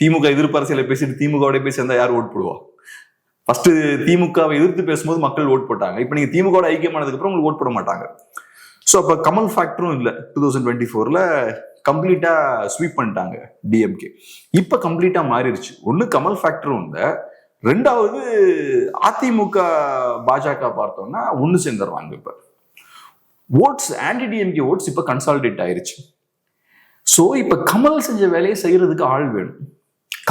[SPEAKER 3] திமுக எதிர்ப்பு அரசியலை பேசிட்டு திமுகவோட பேசி இருந்தா யார் ஓட் போடுவா? ஃபர்ஸ்ட் திமுகவை எதிர்த்து பேசும்போது மக்கள் ஓட் போட்டாங்க. இப்ப நீங்க திமுகவோட ஐக்கியமானதுக்கு அப்புறம் உங்களுக்கு ஓட் போட மாட்டாங்க. ஸோ அப்ப கமல் ஃபேக்டரும் இல்லை. 2024ல கம்ப்ளீட்டா ஸ்வீப் பண்ணிட்டாங்க டிஎம்கே. இப்ப கம்ப்ளீட்டா மாறிடுச்சு. ஒண்ணு கமல் ஃபேக்டரும் இல்லை, ரெண்டாவது அதிமுக பாஜக பார்த்தோம்னா ஒண்ணு சேர்ந்துடுறாங்க. இப்ப ஓட்ஸ், ஆன்டி டிஎம்கே ஓட்ஸ் இப்ப கன்சாலிடேட் ஆயிருச்சு. ஸோ இப்ப கமல் செஞ்ச வேலையை செய்யறதுக்கு ஆள் வேணும்.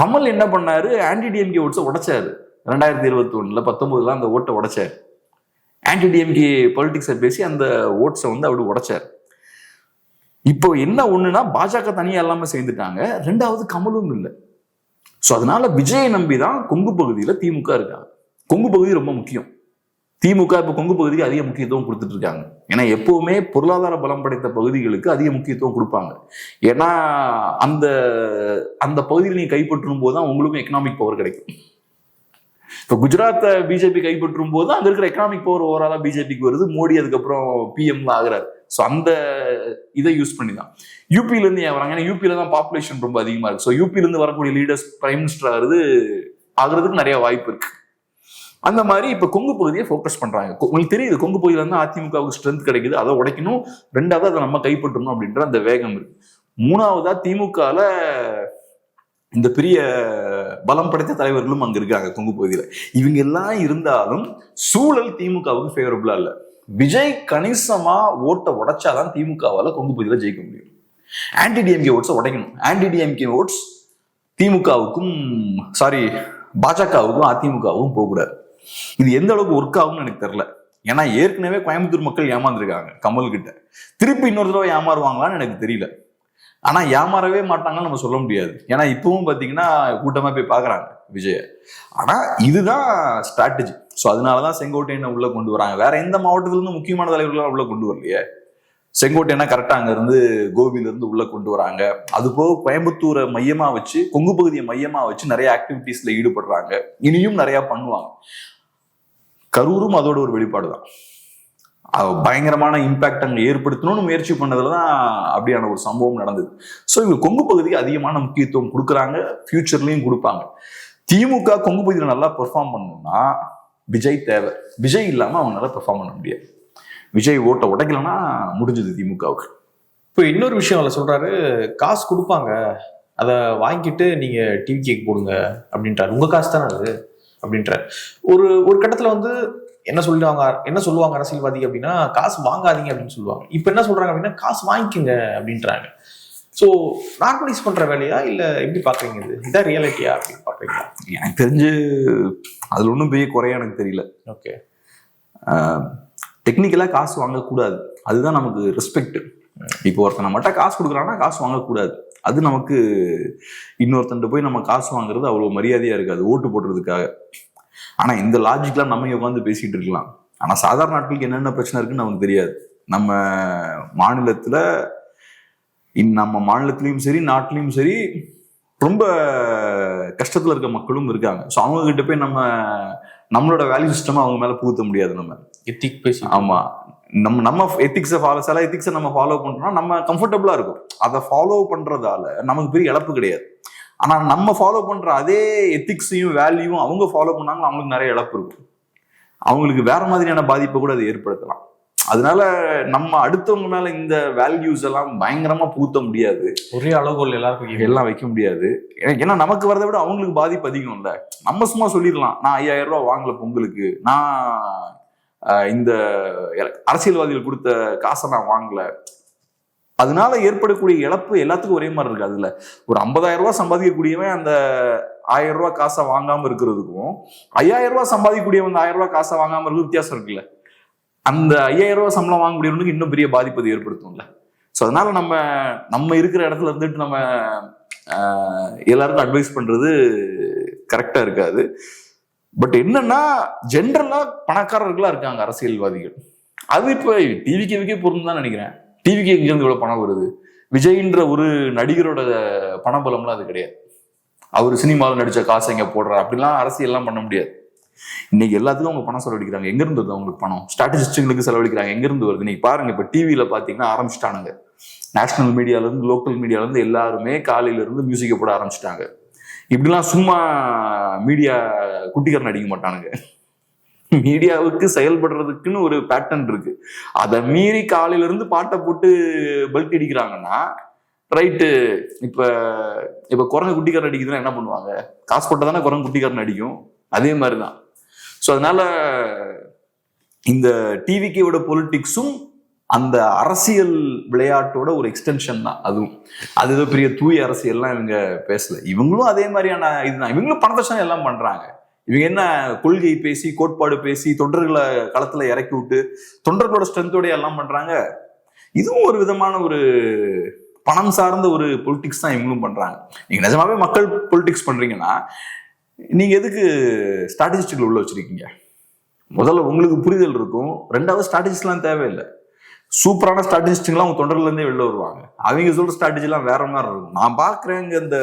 [SPEAKER 3] கமல் என்ன பண்ணாரு? Anti DMK ஓட்ஸை உடைச்சாரு. 2021ல 19ல அந்த ஓட்டை உடைச்சாரு. ஆன்டி டிஎம்கே பொலிட்டிக்ஸை பேசி அந்த ஓட்ஸை வந்து அப்படி உடைச்சாரு. இப்போ என்ன ஒண்ணுன்னா பாஜக தனியா எல்லாமே சேர்ந்துட்டாங்க. ரெண்டாவது கமலும் இல்லை. ஸோ அதனால விஜயை நம்பிதான் கொங்கு பகுதியில திமுக இருக்காங்க. கொங்கு பகுதி ரொம்ப முக்கியம். திமுக இப்ப கொங்கு பகுதிக்கு அதிக முக்கியத்துவம் கொடுத்துட்டு இருக்காங்க. ஏன்னா எப்பவுமே பொருளாதார பலம் படைத்த பகுதிகளுக்கு அதிக முக்கியத்துவம் கொடுப்பாங்க. ஏன்னா அந்த அந்த பகுதியில் நீங்க கைப்பற்றும் போதுதான் உங்களுக்கும் எக்கனாமிக் பவர் கிடைக்கும். இப்ப குஜராத்தை பிஜேபி கைப்பற்றும் போது அங்க இருக்கிற எக்கனாமிக் பவர் ஓவராலா பிஜேபிக்கு வருது. மோடி அதுக்கப்புறம் பிஎம்ல ஆகுறாரு. ஸோ அந்த இதை யூஸ் பண்ணி தான் யூபியில இருந்து ஏன் வராங்க? ஏன்னா யூபியில தான் பாப்புலேஷன் ரொம்ப அதிகமா இருக்கு. ஸோ யூபியில இருந்து வரக்கூடிய லீடர்ஸ் பிரைம் மினிஸ்டர் ஆகுறதுக்கு நிறைய வாய்ப்பு இருக்கு. அந்த மாதிரி இப்ப கொங்கு பகுதியை ஃபோக்கஸ் பண்றாங்க. உங்களுக்கு தெரியுது கொங்கு பகுதியில இருந்து அதிமுகவுக்கு ஸ்ட்ரென்த் கிடைக்குது, அதை உடைக்கணும். ரெண்டாவது அதை நம்ம கைப்பற்றணும் அப்படின்ற அந்த வேகம் இருக்கு. மூணாவதா திமுகல இந்த பெரிய பலம் படைத்த தலைவர்களும் அங்க இருக்காங்க கொங்கு பகுதியில. இவங்க எல்லாம் இருந்தாலும் சூழல் திமுகவுக்கு ஃபேவரபிளா இல்ல. விஜய் கணிசமா ஓட்டை உடைச்சாதான் திமுகவால கொங்கு பகுதியில ஜெயிக்க முடியும். ஆன்டி டிஎம்கே ஓட்ஸை உடைக்கணும். ஆன்டி டிஎம்கே ஓட்ஸ் திமுகவுக்கும் பாஜகவுக்கும் அதிமுகவுக்கும் போகக்கூடாது. இது எந்த அளவுக்கு ஒர்க் ஆகும்னு எனக்கு தெரியல. ஏன்னா ஏற்கனவே கோயம்புத்தூர் மக்கள் ஏமாந்துருக்காங்க கமல் கிட்ட. திருப்பி இன்னொரு தடவை ஏமாறுவாங்களான்னு எனக்கு தெரியல. ஆனா ஏமாறவே மாட்டாங்கன்னு நம்ம சொல்ல முடியாது. ஏன்னா இப்பவும் பாத்தீங்கன்னா கூட்டமா போய் பாக்குறாங்க விஜய. ஆனா இதுதான் ஸ்ட்ராட்டஜி. ஸோ அதனாலதான் செங்கோட்டையனை உள்ள கொண்டு வராங்க. வேற எந்த மாவட்டத்துல இருந்து முக்கியமான தலைவர்களாம் உள்ள கொண்டு வரலையே. செங்கோட்டையனா கரெக்டா அங்க இருந்து கோபில இருந்து உள்ள கொண்டு வராங்க. அது போக கோயம்புத்தூரை மையமா வச்சு, கொங்கு பகுதியை மையமா வச்சு நிறைய ஆக்டிவிட்டீஸ்ல ஈடுபடுறாங்க. இனியும் நிறைய பண்ணுவாங்க. கரூரும் அதோட ஒரு வெளிப்பாடு தான். பயங்கரமான இம்பாக்ட் அங்க ஏற்படுத்தணும்னு முயற்சி பண்ணதுலதான் அப்படியான ஒரு சம்பவம் நடந்தது. ஸோ இவங்க கொங்கு பகுதிக்கு அதிகமான முக்கியத்துவம் கொடுக்குறாங்க, ஃபியூச்சர்லயும் கொடுப்பாங்க. திமுக கொங்கு பகுதியில் நல்லா பெர்ஃபார்ம் பண்ணணும்னா விஜய் தேவை. விஜய் இல்லாம அவங்க நல்லா பெர்ஃபார்ம் பண்ண முடியாது. விஜய் ஓட்ட உடைக்கலன்னா முடிஞ்சது திமுகவுக்கு.
[SPEAKER 2] இப்போ இன்னொரு விஷயம் அதில் சொல்றாரு, காசு கொடுப்பாங்க, அதை வாங்கிட்டு நீங்க டிவி கேக் போடுங்க அப்படின்றாரு. உங்க காசு தானே அது அப்படின்றாரு. ஒரு கட்டத்துல வந்து என்ன சொல்லுவாங்க அரசியல்வாதி அப்படின்னா, காசு வாங்காதீங்க அப்படின்னு சொல்லுவாங்க. இப்ப என்ன சொல்றாங்க அப்படின்னா, காசு வாங்கிக்கோங்க அப்படின்றாங்க. ஸோ நார்மலைஸ் பண்ற வேலையா இல்ல எப்படி பாக்குறீங்க? இதான் ரியாலிட்டியா அப்படின்னு பாக்குறீங்களா?
[SPEAKER 3] எனக்கு தெரிஞ்சு அதுல ஒன்றும் பெரிய குறையா எனக்கு தெரியல.
[SPEAKER 2] ஓகே,
[SPEAKER 3] டெக்னிக்கலா காசு வாங்கக்கூடாது, அதுதான் நமக்கு ரெஸ்பெக்ட். இப்போ ஒருத்தனை மட்டும் காசு கொடுக்குறான்னா காசு வாங்கக்கூடாது. அது நமக்கு இன்னொருத்தன் போய் நம்ம காசு வாங்குறது அவ்வளவு மரியாதையா இருக்காது, ஓட்டு போடுறதுக்காக. ஆனா இந்த லாஜிக்லாம் நம்ம உட்காந்து பேசிட்டு இருக்கலாம். ஆனா சாதாரண நாட்களுக்கு என்னென்ன பிரச்சனை இருக்குன்னு நமக்கு தெரியாது. நம்ம மாநிலத்திலயும் சரி நாட்டிலையும் சரி ரொம்ப கஷ்டத்துல இருக்க மக்களும் இருக்காங்க. ஸோ அவங்க கிட்ட போய் நம்மளோட வேல்யூ சிஸ்டம் அவங்க மேல புகுத்த முடியாது. நம்ம
[SPEAKER 2] எத்திக் பேசி,
[SPEAKER 3] ஆமா, நம்ம எத்திக்ஸை சில எத்திக்ஸை நம்ம ஃபாலோ பண்றோம்னா நம்ம கம்ஃபர்டபுளா இருக்கும். அதை ஃபாலோ பண்றதால நமக்கு பெரிய இழப்பு கிடையாது. ஆனா நம்ம ஃபாலோ பண்ற அதே எத்திக்ஸையும் வேல்யூவும் அவங்க ஃபாலோ பண்ணாங்க, அவங்களுக்கு நிறைய இழப்பு இருக்கும். அவங்களுக்கு வேற மாதிரியான பாதிப்பை கூட அதை ஏற்படுத்தலாம். அதனால நம்ம அடுத்தவங்க மேல இந்த வேல்யூஸ் எல்லாம் பயங்கரமா புகுத்த முடியாது.
[SPEAKER 2] ஒரே அளவுகோல் எல்லாருக்கும்
[SPEAKER 3] எல்லாம் வைக்க முடியாது. ஏன்னா நமக்கு வரதை விட அவங்களுக்கு பாதிப்பு அதிகம் இல்ல. நம்ம சும்மா சொல்லிடலாம், நான் 5000 ரூபாய் வாங்கல பொங்கலுக்கு, நான் இந்த அரசியல்வாதிகள் கொடுத்த காசை நான் வாங்கல. அதனால ஏற்படக்கூடிய இழப்பு எல்லாத்துக்கும் ஒரே மாதிரி இருக்கு. அதுல ஒரு 50,000 ரூபாய் சம்பாதிக்கக்கூடியவன் அந்த 1000 ரூபாய் காசை வாங்காம இருக்கிறதுக்கும் 5000 ரூபாய் சம்பாதிக்கக்கூடியவன் 1000 ரூபாய் காசை வாங்காம இருக்கிறது வித்தியாசம் இருக்குல்ல. அந்த 5000 ரூபாய் சம்பளம் வாங்கக்கூடியவனுக்கு இன்னும் பெரிய பாதிப்பது ஏற்படுத்தும்ல. ஸோ அதனால நம்ம இருக்கிற இடத்துல இருந்துட்டு நம்ம எல்லாருக்கும் அட்வைஸ் பண்றது கரெக்டா இருக்காது. பட் என்னன்னா ஜென்ரலா பணக்காரர்களா இருக்காங்க அரசியல்வாதிகள். அது இப்ப டிவிக்கே பொருந்தும் தான் நினைக்கிறேன். டிவிக்கு இருந்து இவ்வளவு பணம் வருது. விஜய்ன்ற ஒரு நடிகரோட பணபலம்லாம் அது கிடையாது. அவர் சினிமாவில் நடிச்ச காசை இங்க போடுறாரு அப்படிலாம் அரசியல்லாம் பண்ண முடியாது. இன்னைக்கு எல்லாத்துக்கும் அவங்க பணம் செலவழிக்கிறாங்க. எங்க இருந்து வருது அவங்களுக்கு பணம்? ஸ்ட்ராட்டஜிஸ்டுங்களுக்கு செலவழிக்கிறாங்க. எங்க இருந்து வருது? நீங்க பாருங்க, இப்ப டிவியில பாத்தீங்கன்னா ஆரம்பிச்சிட்டானுங்க. நேஷனல் மீடியால இருந்து லோக்கல் மீடியால இருந்து எல்லாருமே காலையில இருந்து மியூசிக்கை போட ஆரம்பிச்சிட்டாங்க. இப்படிலாம் சும்மா மீடியா குட்டிக்காரன் அடிக்க மாட்டானுங்க. மீடியாவுக்கு செயல்படுறதுக்குன்னு ஒரு பேட்டர்ன் இருக்கு. அதை மீறி காலையில இருந்து பாட்டை போட்டு பல்க் அடிக்கிறாங்கன்னா ரைட்டு. இப்ப குரங்கு குட்டிக்காரன் அடிக்குதுன்னா என்ன பண்ணுவாங்க? காசு போட்டா தானே குரங்கு குட்டிக்காரன் அடிக்கும். அதே மாதிரிதான். ஸோ அதனால இந்த டிவிக்கோட பொலிட்டிக்ஸும் அந்த அரசியல் விளையாட்டோட ஒரு எக்ஸ்டென்ஷன் தான். அது ஏதோ பெரிய தூய அரசியல்லாம் இவங்க பேசல. இவங்களும் அதே மாதிரியான இதுதான். இவங்களும் பணத்தை எல்லாம் பண்றாங்க. இவங்க என்ன கொள்கை பேசி கோட்பாடு பேசி தொண்டர்களை களத்துல இறக்கி விட்டு தொண்டர்களோட ஸ்ட்ரென்த்தோட எல்லாம் பண்றாங்க. இதுவும் ஒரு விதமான ஒரு பணம் சார்ந்த ஒரு பொலிட்டிக்ஸ் தான் இவங்களும் பண்றாங்க. நீங்க நிஜமாவே மக்கள் பொலிட்டிக்ஸ் பண்றீங்கன்னா நீங்க எதுக்கு ஸ்ட்ராட்டஜிஸ்டுகள் உள்ள வச்சிருக்கீங்க? முதல்ல உங்களுக்கு புரிதல் இருக்கும். ரெண்டாவது ஸ்ட்ராட்டஜிஸ்ட்லாம் தேவையில்லை. சூப்பரான ஸ்ட்ராட்டஜிஸ்டுங்களாம் அவங்க தொண்டர்ல இருந்தே வெளில வருவாங்க. அவங்க சொல்ற ஸ்ட்ராட்டஜி எல்லாம் வேற மாதிரி இருக்கும். நான் பாக்குறேங்க இந்த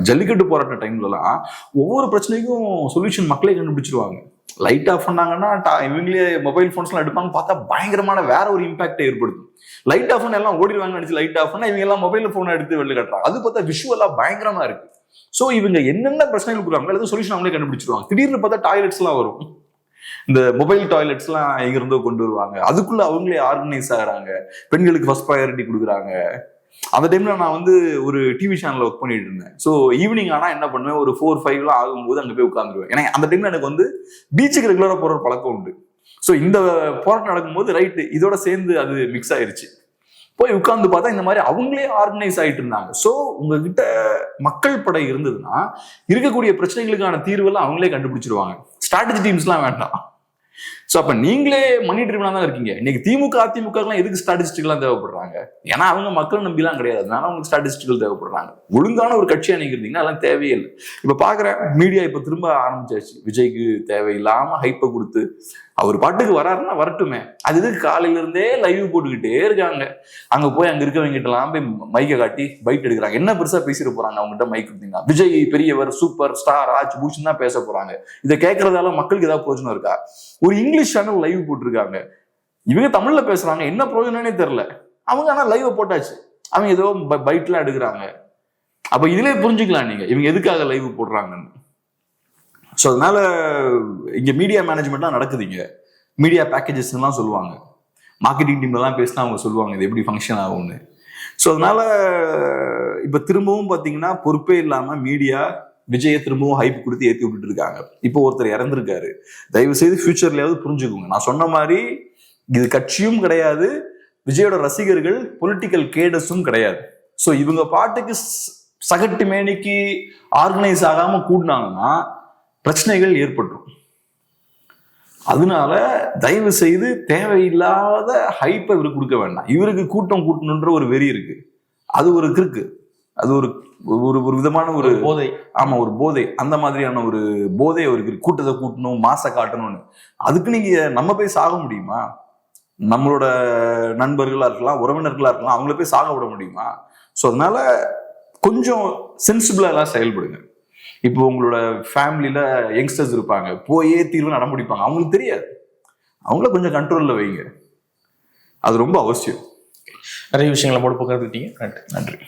[SPEAKER 3] ஜல்லிக்கட்டு போராட்ட டைம்லலாம் ஒவ்வொரு பிரச்சனைக்கும் சொல்யூஷன் மக்களே கண்டுபிடிச்சிருவாங்க. லைட் ஆஃப் பண்ணாங்கன்னா இவங்களே மொபைல் போன்ஸ்லாம் எடுப்பாங்க. பார்த்தா பயங்கரமான வேற ஒரு இம்பாக்டை ஏற்படுத்தும். லைட் ஆஃப் பண்ண எல்லாம் ஓடிடுவாங்க நினைச்சு லைட் ஆஃப் பண்ணா இவங்க எல்லாம் மொபைல் போனை எடுத்து வெளில கட்டுறாங்க. அது பார்த்தா விஷுவலா பயங்கரமா இருக்கு. ஸோ இவங்க என்னென்ன பிரச்சனைகள் கொடுக்குறாங்க எல்லாத்தையும் சொல்யூஷன் அவங்களே கண்டுபிடிச்சிருவாங்க. திடீர்னு பார்த்தா டாய்லெட்ஸ் எல்லாம் வரும். இந்த மொபைல் டாய்லெட்ஸ் எல்லாம் எங்க இருந்தோ கொண்டு வருவாங்க. அதுக்குள்ள அவங்களே ஆர்கனைஸ் ஆகுறாங்க. பெண்களுக்கு ஃபர்ஸ்ட் ப்ரையாரிட்டி கொடுக்குறாங்க. அந்த டைம்ல நான் ஒரு டிவி சேனல்ல ஒர்க் பண்ணிட்டு இருந்தேன். ஸோ ஈவினிங் ஆனா என்ன பண்ணுவேன், ஒரு 4-5 ஆகும்போது அங்க போய் உட்காந்துருவேன். ஏன்னா அந்த டைம்ல எனக்கு பீச்சுக்கு ரெகுலரா போற பழக்கம் உண்டு. ஸோ இந்த போராட்டம் நடக்கும்போது ரைட்டு இதோட சேர்ந்து அது மிக்ஸ் ஆயிருச்சு. போய் உட்கார்ந்து பார்த்தா இந்த மாதிரி அவங்களே ஆர்கனைஸ் ஆயிட்டு இருந்தாங்க. ஸோ உங்ககிட்ட மக்கள் படை இருந்ததுன்னா இருக்கக்கூடிய பிரச்சனைகளுக்கான தீர்வெல்லாம் அவங்களே கண்டுபிடிச்சிருவாங்க. ஸ்ட்ராட்டஜி டீம்ஸ்லாம் வேண்டாம். ஸோ அப்ப நீங்களே மணி ட்ரிவனா தான் இருக்கீங்க. இன்னைக்கு திமுக அதிமுகலாம் எதுக்கு ஸ்டாட்டிஸ்டிக்லாம் தேவைப்படுறாங்க? ஏன்னா அவங்க மக்கள் நம்பிலாம் கிடையாது, அதனால அவங்களுக்கு ஸ்டாட்டிஸ்டிக்கல் தேவைப்படுறாங்க. ஒழுங்கான ஒரு கட்சியா நீங்க இருந்தீங்கன்னா அதெல்லாம் தேவையே இல்லை. இப்ப பாக்குறேன் மீடியா இப்ப திரும்ப ஆரம்பிச்சாச்சு. விஜய்க்கு தேவையில்லாம ஹைப்பை கொடுத்து அவர் பாட்டுக்கு வராருன்னா வரட்டுமே, அது இதுக்கு காலையில இருந்தே லைவ் போட்டுக்கிட்டே இருக்காங்க. அங்க போய் அங்க இருக்கவங்க கிட்ட எல்லாம் போய் மைக்கை காட்டி பைட் எடுக்கிறாங்க. என்ன பெருசா பேசிட்டு போறாங்க அவங்ககிட்ட மைக் கொடுத்தீங்கன்னா? விஜய் பெரியவர், சூப்பர் ஸ்டார், ஆச்சு பூச்சுன்னு தான் பேச போறாங்க. இதை கேட்கறதால மக்களுக்கு ஏதாவது பிரயோஜனம் இருக்கா? ஒரு இங்கிலீஷ் சேனல் லைவ் போட்டிருக்காங்க, இவங்க தமிழ்ல பேசுறாங்க, என்ன பிரயோஜனம்னே தெரியல. அவங்க ஆனா லைவ் போட்டாச்சு, அவங்க ஏதோ பைட்லாம் எடுக்கிறாங்க. அப்ப இதுலயே புரிஞ்சுக்கலாம் நீங்க இவங்க எதுக்காக லைவ் போடுறாங்கன்னு. ஸோ அதனால இங்க மீடியா மேனேஜ்மெண்ட்லாம் நடக்குதுங்க. மீடியா பேக்கேஜஸ் எல்லாம் சொல்லுவாங்க, மார்க்கெட்டிங் டீம்லாம் பேசினா அவங்க சொல்லுவாங்க இது எப்படி ஃபங்க்ஷன் ஆகும்னு. ஸோ அதனால இப்ப திரும்பவும் பாத்தீங்கன்னா பொறுப்பே இல்லாம மீடியா விஜயை திரும்பவும் ஹைப் கொடுத்து ஏற்றி விட்டுட்டு இருக்காங்க. இப்போ ஒருத்தர் இறந்துருக்காரு, தயவு செய்து ஃபியூச்சர்லயாவது புரிஞ்சுக்கோங்க. நான் சொன்ன மாதிரி இது கட்சியும் கிடையாது, விஜயோட ரசிகர்கள் பொலிட்டிக்கல் கேடஸும் கிடையாது. ஸோ இவங்க பாட்டுக்கு சகட்டு மேனிக்கு ஆர்கனைஸ் ஆகாம கூட்டினாங்கன்னா பிரச்சனைகள் ஏற்பட்டுரும். அதனால தயவு செய்து தேவையில்லாத ஹைப்பை இவருக்கு கொடுக்க வேண்டாம். இவருக்கு கூட்டம் கூட்டணுன்ற ஒரு வெறி இருக்கு, அது ஒரு கிறுக்கு, அது ஒரு ஒரு விதமான ஒரு
[SPEAKER 2] போதை.
[SPEAKER 3] ஆமா, ஒரு போதை. அந்த மாதிரியான ஒரு போதை அவருக்கு இருக்கு. கூட்டத்தை கூட்டணும், மாச காட்டணும்னு. அதுக்கு நீங்க நம்ம போய் சாக முடியுமா? நம்மளோட நண்பர்களா இருக்கலாம், உறவினர்களா இருக்கலாம், அவங்கள போய் சாக விட முடியுமா? ஸோ அதனால கொஞ்சம் சென்சிபிளா எல்லாம் செயல்படுங்க. இப்போ உங்களோட ஃபேமிலியில யங்ஸ்டர்ஸ் இருப்பாங்க, போயே தீர்வு நடமுடிப்பாங்க, அவங்களுக்கு தெரியாது. அவங்கள கொஞ்சம் கண்ட்ரோல்ல வைங்க, அது ரொம்ப அவசியம்.
[SPEAKER 2] நிறைய விஷயங்களை போட்டு பகிர்ந்துட்டீங்க. நன்றி.